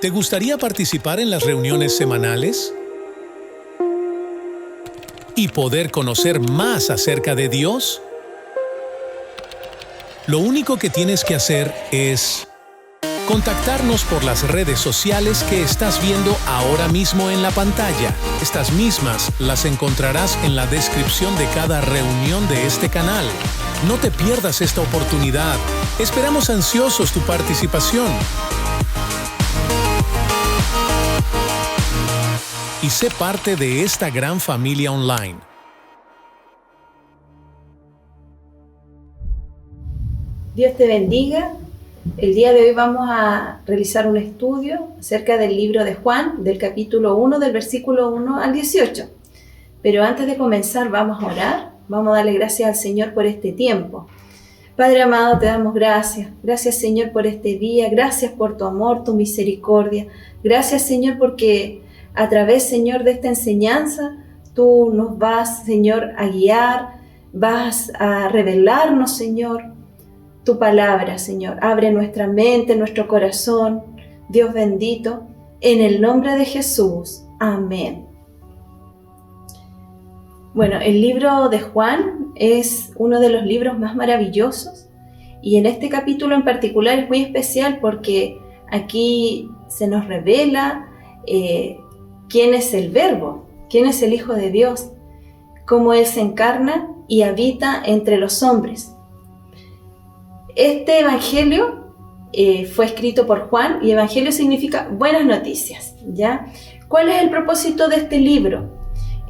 ¿Te gustaría participar en las reuniones semanales? ¿Y poder conocer más acerca de Dios? Lo único que tienes que hacer es contactarnos por las redes sociales que estás viendo ahora mismo en la pantalla. Estas mismas las encontrarás en la descripción de cada reunión de este canal. No te pierdas esta oportunidad. Esperamos ansiosos tu participación. Y sé parte de esta gran familia online. Dios te bendiga. El día de hoy vamos a realizar un estudio acerca del libro de Juan, del capítulo 1, del versículo 1 al 18. Pero antes de comenzar vamos a orar, vamos a darle gracias al Señor por este tiempo. Padre amado, te damos gracias. Gracias, Señor, por este día. Gracias por tu amor, tu misericordia. Gracias, Señor, porque a través, Señor, de esta enseñanza, tú nos vas, Señor, a guiar, vas a revelarnos, Señor, tu palabra, Señor. Abre nuestra mente, nuestro corazón, Dios bendito, en el nombre de Jesús. Amén. Bueno, el libro de Juan es uno de los libros más maravillosos y en este capítulo en particular es muy especial porque aquí se nos revela quién es el Verbo, quién es el Hijo de Dios, cómo Él se encarna y habita entre los hombres. Este evangelio fue escrito por Juan y evangelio significa buenas noticias, ¿ya? ¿Cuál es el propósito de este libro?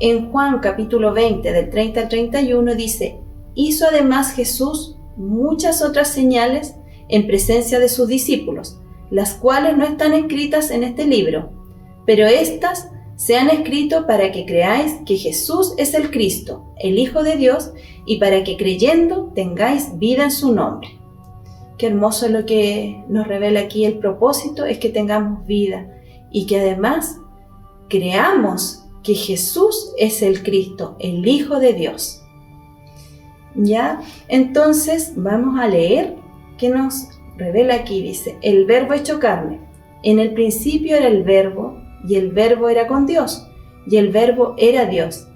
En Juan capítulo 20, del 30 al 31 dice: hizo además Jesús muchas otras señales en presencia de sus discípulos, las cuales no están escritas en este libro, pero estas se han escrito para que creáis que Jesús es el Cristo, el Hijo de Dios, y para que creyendo tengáis vida en su nombre. Qué hermoso lo que nos revela aquí. El propósito es que tengamos vida y que además creamos que Jesús es el Cristo, el Hijo de Dios. ¿Ya? Entonces vamos a leer qué nos revela aquí. Dice: el Verbo hecho carne. En el principio era el Verbo, y el Verbo era con Dios, y el Verbo era Dios.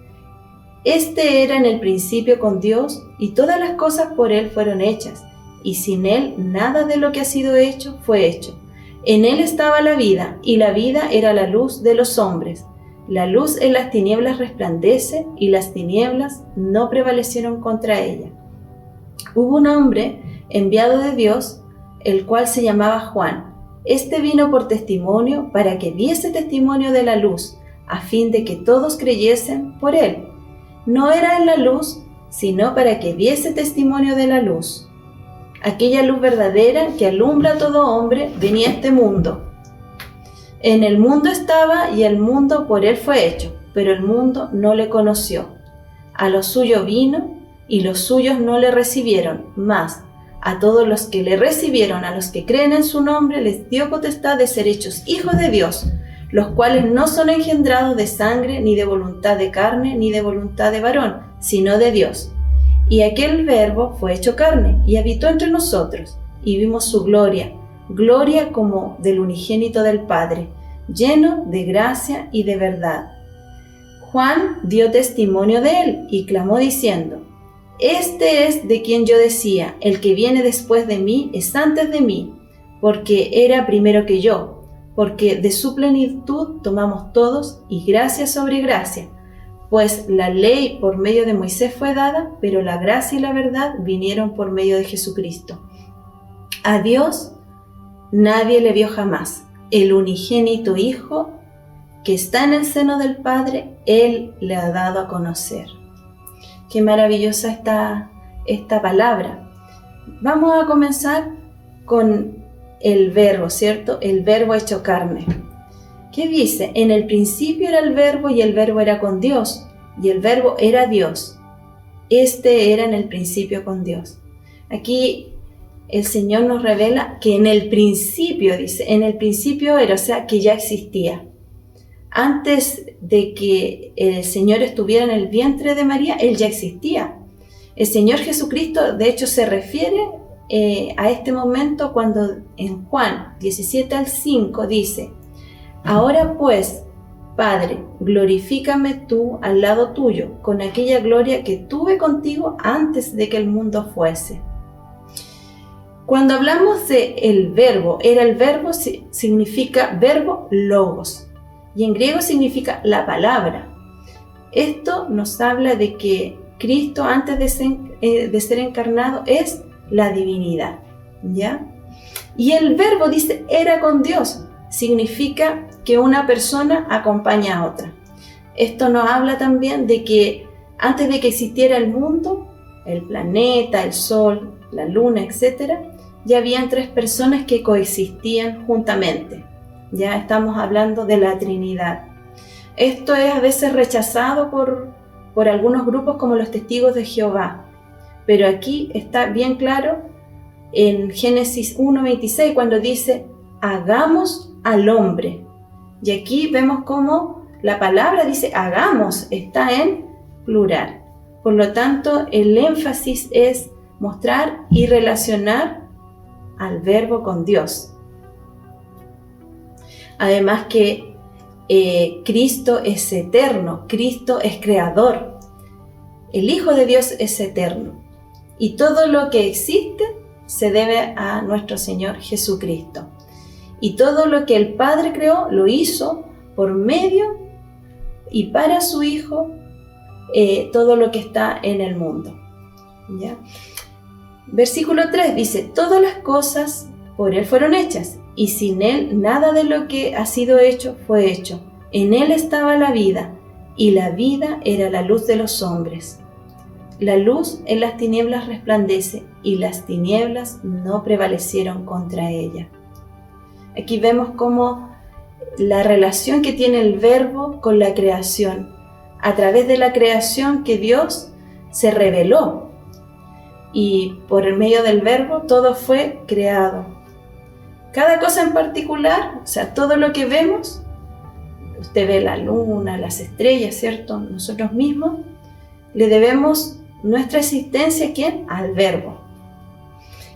Este era en el principio con Dios, y todas las cosas por Él fueron hechas, y sin Él nada de lo que ha sido hecho fue hecho. En Él estaba la vida, y la vida era la luz de los hombres. La luz en las tinieblas resplandece, y las tinieblas no prevalecieron contra ella. Hubo un hombre enviado de Dios, el cual se llamaba Juan. Este vino por testimonio para que diese testimonio de la luz, a fin de que todos creyesen por él. No era él la luz, sino para que diese testimonio de la luz. Aquella luz verdadera que alumbra a todo hombre venía a este mundo. En el mundo estaba y el mundo por él fue hecho, pero el mundo no le conoció. A lo suyo vino y los suyos no le recibieron, mas a todos los que le recibieron, a los que creen en su nombre, les dio potestad de ser hechos hijos de Dios, los cuales no son engendrados de sangre, ni de voluntad de carne, ni de voluntad de varón, sino de Dios. Y aquel Verbo fue hecho carne, y habitó entre nosotros, y vimos su gloria, gloria como del unigénito del Padre, lleno de gracia y de verdad. Juan dio testimonio de él, y clamó diciendo: este es de quien yo decía, el que viene después de mí es antes de mí, porque era primero que yo, porque de su plenitud tomamos todos y gracia sobre gracia. Pues la ley por medio de Moisés fue dada, pero la gracia y la verdad vinieron por medio de Jesucristo. A Dios nadie le vio jamás. El unigénito Hijo que está en el seno del Padre, Él le ha dado a conocer. Qué maravillosa esta palabra. Vamos a comenzar con el Verbo, ¿cierto? El Verbo hecho carne. ¿Qué dice? En el principio era el Verbo y el Verbo era con Dios, y el Verbo era Dios. Este era en el principio con Dios. Aquí el Señor nos revela que en el principio, dice, en el principio era, o sea, que ya existía. Antes de que el Señor estuviera en el vientre de María, Él ya existía. El Señor Jesucristo, de hecho, se refiere a este momento cuando en Juan 17 al 5 dice: Ahora pues, Padre, glorifícame tú al lado tuyo, con aquella gloria que tuve contigo antes de que el mundo fuese. Cuando hablamos de el verbo significa verbo logos, y en griego significa la palabra. Esto nos habla de que Cristo, antes de ser encarnado, es la divinidad, ¿ya? Y el verbo dice, era con Dios, significa que una persona acompaña a otra. Esto nos habla también de que antes de que existiera el mundo, el planeta, el sol, la luna, etc., ya habían tres personas que coexistían juntamente. Ya estamos hablando de la Trinidad. Esto es a veces rechazado por algunos grupos como los Testigos de Jehová, pero aquí está bien claro en Génesis 1:26 cuando dice, hagamos al hombre. Y aquí vemos cómo la palabra dice hagamos, está en plural. Por lo tanto, el énfasis es mostrar y relacionar al verbo con Dios. Además que Cristo es eterno, Cristo es creador, el Hijo de Dios es eterno y todo lo que existe se debe a nuestro Señor Jesucristo. Y todo lo que el Padre creó lo hizo por medio y para su Hijo, todo lo que está en el mundo. ¿Ya? Versículo 3 dice, todas las cosas por Él fueron hechas, y sin Él nada de lo que ha sido hecho fue hecho. En Él estaba la vida, y la vida era la luz de los hombres. La luz en las tinieblas resplandece, y las tinieblas no prevalecieron contra ella. Aquí vemos cómo la relación que tiene el verbo con la creación. A través de la creación que Dios se reveló. Y por el medio del verbo todo fue creado. Cada cosa en particular, o sea, todo lo que vemos, usted ve la luna, las estrellas, ¿cierto? Nosotros mismos, le debemos nuestra existencia, ¿a quién? Al verbo.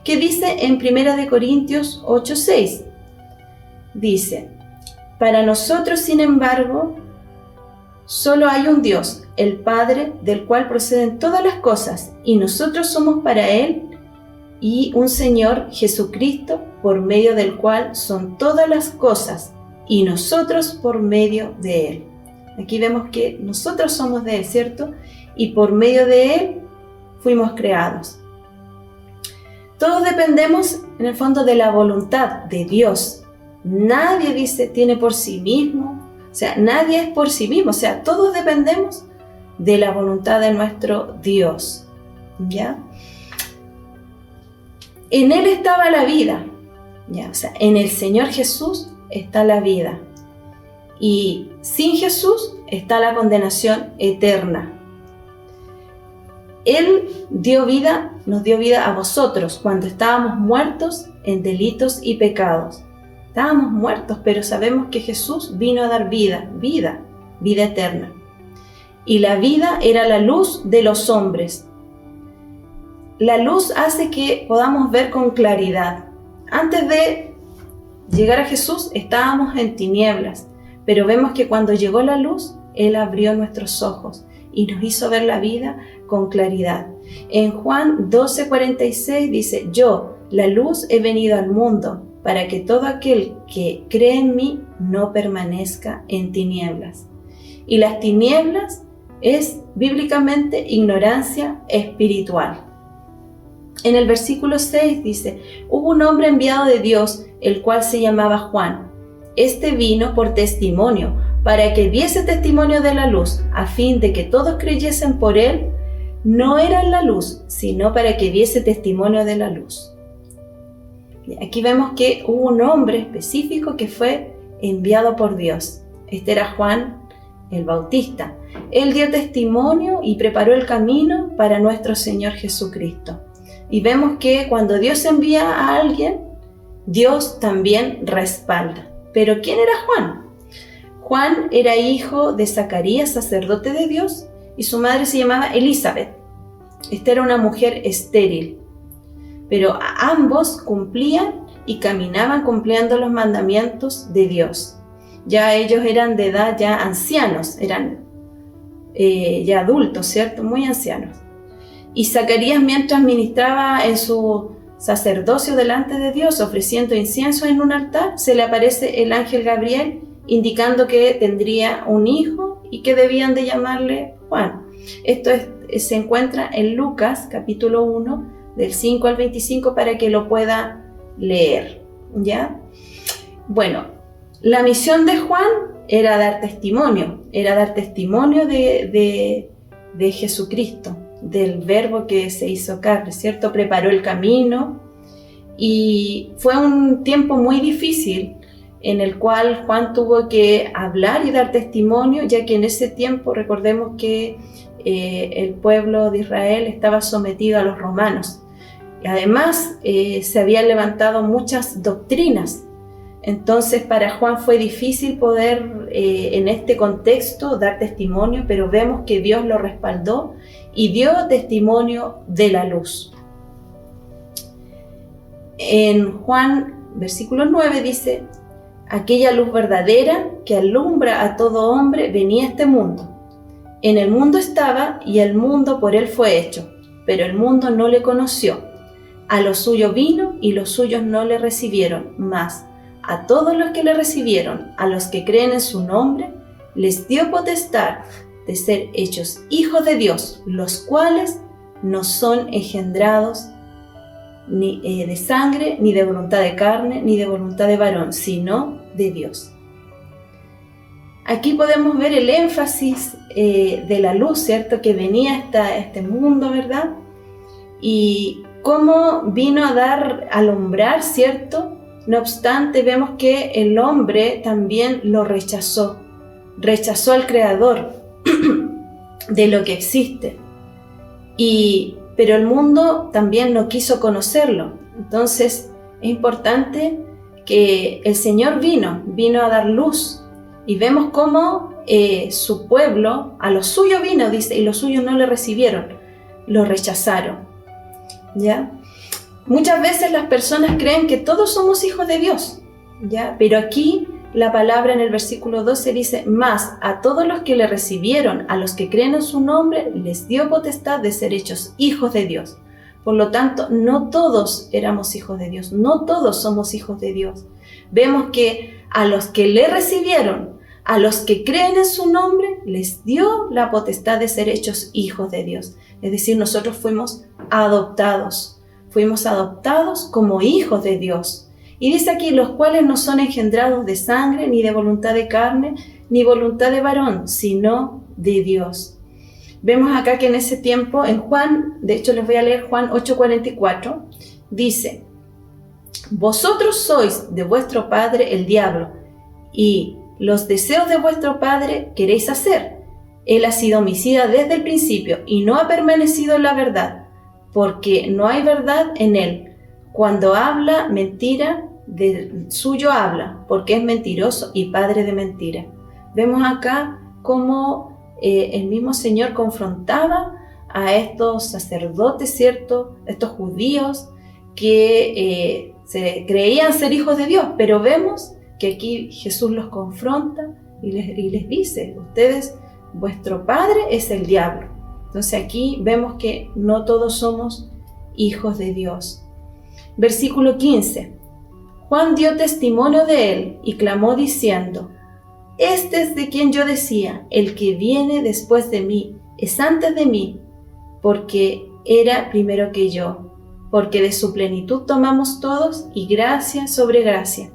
¿Qué dice en 1 Corintios 8:6? Dice, para nosotros, sin embargo, solo hay un Dios, el Padre, del cual proceden todas las cosas, y nosotros somos para Él, y un Señor, Jesucristo, por medio del cual son todas las cosas, y nosotros por medio de Él. Aquí vemos que nosotros somos de Él, ¿cierto? Y por medio de Él fuimos creados. Todos dependemos, en el fondo, de la voluntad de Dios. Nadie dice tiene por sí mismo, o sea, nadie es por sí mismo, o sea, todos dependemos de la voluntad de nuestro Dios, ¿ya? En Él estaba la vida, ¿ya? O sea, en el Señor Jesús está la vida, y sin Jesús está la condenación eterna. Él dio vida, nos dio vida a vosotros cuando estábamos muertos en delitos y pecados. Estábamos muertos, pero sabemos que Jesús vino a dar vida eterna. Y la vida era la luz de los hombres. La luz hace que podamos ver con claridad. Antes de llegar a Jesús estábamos en tinieblas, pero vemos que cuando llegó la luz, Él abrió nuestros ojos y nos hizo ver la vida con claridad. En Juan 12:46 dice, yo, la luz, he venido al mundo, para que todo aquel que cree en mí no permanezca en tinieblas. Y las tinieblas es bíblicamente ignorancia espiritual. En el versículo 6 dice, hubo un hombre enviado de Dios, el cual se llamaba Juan. Este vino por testimonio, para que diese testimonio de la luz, a fin de que todos creyesen por él. No era en la luz, sino para que diese testimonio de la luz. Aquí vemos que hubo un hombre específico que fue enviado por Dios. Este era Juan el Bautista. Él dio testimonio y preparó el camino para nuestro Señor Jesucristo. Y vemos que cuando Dios envía a alguien, Dios también respalda. ¿Pero quién era Juan? Juan era hijo de Zacarías, sacerdote de Dios, y su madre se llamaba Elizabeth. Esta era una mujer estéril. Pero ambos cumplían y caminaban cumpliendo los mandamientos de Dios. ya ellos eran de edad ya ancianos, eran ya adultos, ¿cierto? Muy ancianos. Y Zacarías, mientras ministraba en su sacerdocio delante de Dios, ofreciendo incienso en un altar, se le aparece el ángel Gabriel indicando que tendría un hijo y que debían de llamarle Juan. Esto se encuentra en Lucas capítulo 1 del 5 al 25 para que lo pueda leer, ¿ya? Bueno, la misión de Juan era dar testimonio de Jesucristo, del verbo que se hizo carne, ¿cierto? Preparó el camino y fue un tiempo muy difícil en el cual Juan tuvo que hablar y dar testimonio, ya que en ese tiempo recordemos que el pueblo de Israel estaba sometido a los romanos. Y además se habían levantado muchas doctrinas. Entonces para Juan fue difícil poder en este contexto dar testimonio, pero vemos que Dios lo respaldó y dio testimonio de la luz. En Juan versículo 9 dice: aquella luz verdadera que alumbra a todo hombre venía a este mundo. En el mundo estaba y el mundo por él fue hecho, pero el mundo no le conoció. A lo suyo vino y los suyos no le recibieron, mas a todos los que le recibieron, a los que creen en su nombre, les dio potestad de ser hechos hijos de Dios, los cuales no son engendrados ni de sangre, ni de voluntad de carne, ni de voluntad de varón, sino de Dios. Aquí podemos ver el énfasis de la luz, ¿cierto? Que venía a este mundo, ¿verdad? Y cómo vino a alumbrar, ¿cierto? No obstante, vemos que el hombre también lo rechazó al Creador de lo que existe. Pero el mundo también no quiso conocerlo. Entonces es importante que el Señor vino a dar luz. Y vemos cómo su pueblo, a lo suyo vino, dice, y los suyos no le recibieron, lo rechazaron. ¿Ya? Muchas veces las personas creen que todos somos hijos de Dios, ¿ya? Pero aquí la palabra en el versículo 12 dice: mas a todos los que le recibieron, a los que creen en su nombre, les dio potestad de ser hechos hijos de Dios. Por lo tanto, no todos éramos hijos de Dios, no todos somos hijos de Dios. Vemos que a los que le recibieron, a los que creen en su nombre, les dio la potestad de ser hechos hijos de Dios. Es decir, nosotros fuimos adoptados como hijos de Dios. Y dice aquí: los cuales no son engendrados de sangre, ni de voluntad de carne, ni voluntad de varón, sino de Dios. Vemos acá que en ese tiempo, en Juan, de hecho les voy a leer Juan 8:44, dice: vosotros sois de vuestro padre el diablo, y los deseos de vuestro padre queréis hacer. Él ha sido homicida desde el principio, y no ha permanecido en la verdad, porque no hay verdad en él. Cuando habla mentira, de suyo habla, porque es mentiroso y padre de mentira. Vemos acá cómo el mismo Señor confrontaba a estos sacerdotes, ¿cierto? Estos judíos que se creían ser hijos de Dios, pero vemos que aquí Jesús los confronta y les dice: ustedes, vuestro padre es el diablo. Entonces aquí vemos que no todos somos hijos de Dios. Versículo 15. Juan dio testimonio de él y clamó diciendo: este es de quien yo decía, el que viene después de mí es antes de mí, porque era primero que yo. Porque de su plenitud tomamos todos, y gracia sobre gracia.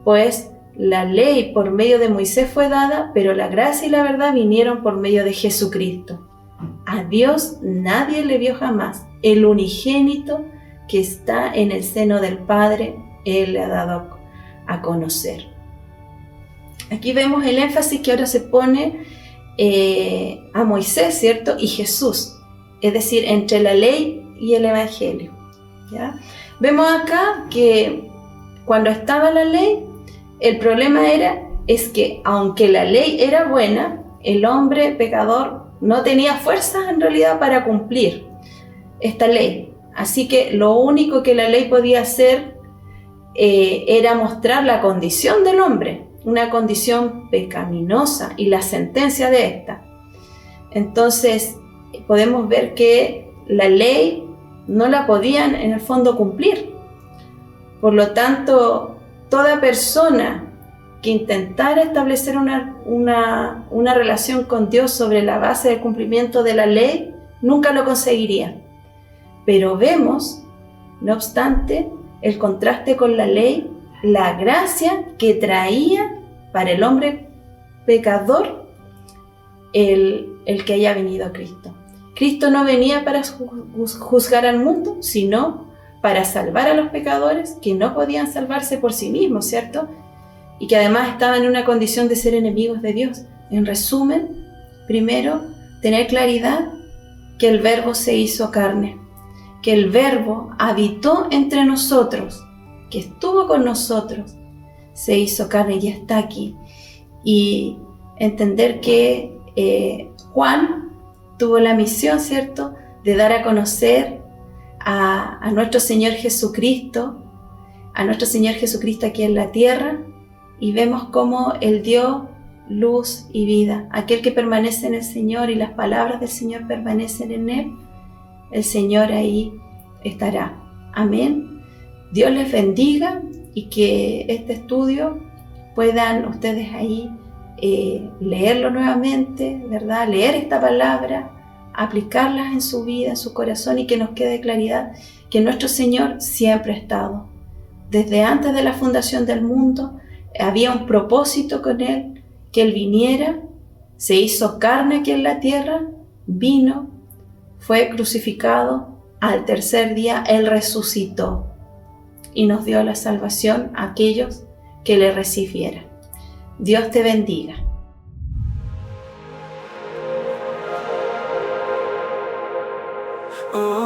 Pues la ley por medio de Moisés fue dada, pero la gracia y la verdad vinieron por medio de Jesucristo. A Dios nadie le vio jamás. El unigénito que está en el seno del Padre, Él le ha dado a conocer. Aquí vemos el énfasis que ahora se pone a Moisés, ¿cierto? Y Jesús, es decir, entre la ley y el Evangelio, ¿ya? Vemos acá que cuando estaba la ley, el problema es que aunque la ley era buena, el hombre pecador no tenía fuerzas en realidad para cumplir esta ley. Así que lo único que la ley podía hacer era mostrar la condición del hombre. una condición pecaminosa y la sentencia de esta. Entonces podemos ver que la ley no la podían en el fondo cumplir. Por lo tanto, toda persona que intentara establecer una relación con Dios sobre la base del cumplimiento de la ley, nunca lo conseguiría. Pero vemos, no obstante, el contraste con la ley, la gracia que traía para el hombre pecador el que haya venido Cristo. Cristo no venía para juzgar al mundo, sino para salvar a los pecadores que no podían salvarse por sí mismos, ¿cierto? Y que además estaban en una condición de ser enemigos de Dios. En resumen, primero, tener claridad que el Verbo se hizo carne, que el Verbo habitó entre nosotros, que estuvo con nosotros, se hizo carne y está aquí. Y entender que Juan tuvo la misión, ¿cierto?, de dar a conocer a nuestro Señor Jesucristo aquí en la tierra, y vemos cómo Él dio luz y vida. Aquel que permanece en el Señor y las palabras del Señor permanecen en Él, el Señor ahí estará. Amén. Dios les bendiga y que este estudio puedan ustedes ahí leerlo nuevamente, ¿verdad? Leer esta palabra, aplicarlas en su vida, en su corazón, y que nos quede claridad que nuestro Señor siempre ha estado. Desde antes de la fundación del mundo había un propósito con Él, que Él viniera, se hizo carne aquí en la tierra, vino, fue crucificado, al tercer día Él resucitó y nos dio la salvación a aquellos que le recibieran. Dios te bendiga. Oh.